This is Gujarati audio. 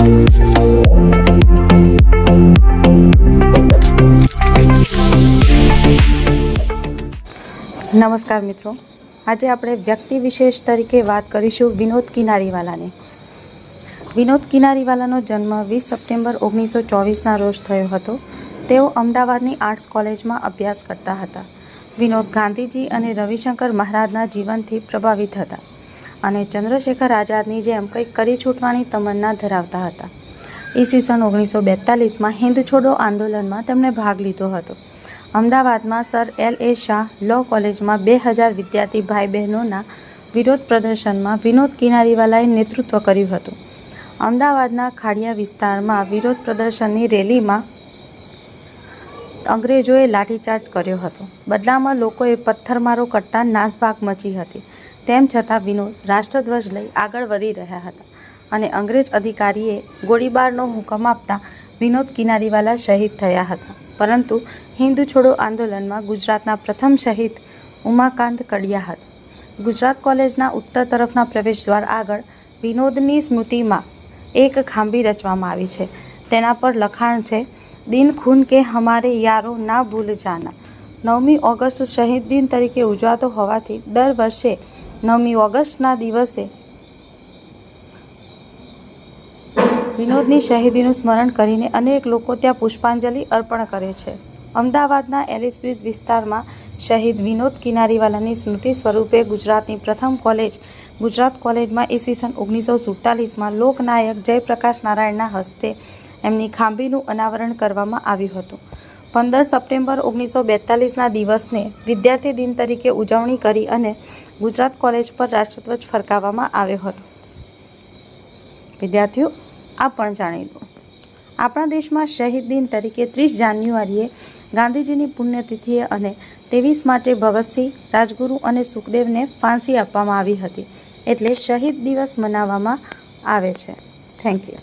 નમસ્કાર મિત્રો, આજે આપણે વ્યક્તિ વિશેષ તરીકે વાત કરીશું વિનોદ કિનારીવાલાની. વિનોદ કિનારીવાલાનો જન્મ 20 સપ્ટેમ્બર 1924ના રોજ થયો હતો. તેઓ અમદાવાદની આર્ટ્સ કોલેજમાં અભ્યાસ કરતા હતા. વિનોદ ગાંધીજી અને રવિશંકર મહારાજના જીવનથી પ્રભાવિત હતા અને ચંદ્રશેખર આઝાદની જેમ કંઈક કરી છૂટવાની તમન્ના ધરાવતા હતા. ઈસવીસન 1942માં હિન્દ છોડો આંદોલનમાં તેમણે ભાગ લીધો હતો. અમદાવાદમાં સર L.A. શાહ લો કોલેજમાં 2000 વિદ્યાર્થી ભાઈ બહેનોના વિરોધ પ્રદર્શનમાં વિનોદ કિનારીવાલાએ નેતૃત્વ કર્યું હતું. અમદાવાદના ખાડિયા વિસ્તારમાં વિરોધ પ્રદર્શનની રેલીમાં અંગ્રેજોએ લાઠીચાર્જ કર્યો હતો. બદલામાં લોકોએ પથ્થરમારો કરતા નાસભાગ મચી હતી. તેમ છતાં વિનોદ રાષ્ટ્રધ્વજ લઈ આગળ વધી રહ્યા હતા અને અંગ્રેજ અધિકારીએ ગોળીબારનો હુકમ આપતા વિનોદ કિનારીવાલા શહીદ થયા હતા. પરંતુ હિન્દ છોડો આંદોલનમાં ગુજરાતના પ્રથમ શહીદ ઉમાકાંત કડિયા હતા. ગુજરાત કોલેજના ઉત્તર તરફના પ્રવેશદ્વાર આગળ વિનોદની સ્મૃતિમાં એક ખાંભી રચવામાં આવી છે. તેના પર લખાણ છે, દિન ખૂન કે હમારે યારો ના ભૂલ જાના. 9મી ઓગસ્ટ શહીદ દિન તરીકે ઉજવાતો હોવાથી દર વર્ષે 9મી ઓગસ્ટના દિવસે વિનોદની શહીદીનું સ્મરણ કરીને અનેક લોકો ત્યાં પુષ્પાંજલિ અર્પણ કરે છે. અમદાવાદના એલિસબ્રિજ વિસ્તારમાં શહીદ વિનોદ કિનારીવાલાની સ્મૃતિ સ્વરૂપે ગુજરાતની પ્રથમ કોલેજ ગુજરાત કોલેજમાં ઈસવીસન 1947માં લોકનાયક જયપ્રકાશ નારાયણના હસ્તે એમની ખાંભીનું અનાવરણ કરવામાં આવ્યું હતું. 15 સપ્ટેમ્બર 1942ના દિવસને વિદ્યાર્થી દિન તરીકે ઉજવણી કરી અને ગુજરાત કોલેજ પર રાષ્ટ્રધ્વજ ફરકાવવામાં આવ્યો હતો. વિદ્યાર્થીઓ, આ પણ જાણી લો, આપણા દેશમાં શહીદ દિન તરીકે 30 જાન્યુઆરીએ ગાંધીજીની પુણ્યતિથિએ અને 23 માર્ચે ભગતસિંહ, રાજગુરુ અને સુખદેવને ફાંસી આપવામાં આવી હતી. એટલે શહીદ દિવસ મનાવવામાં આવે છે. Thank you.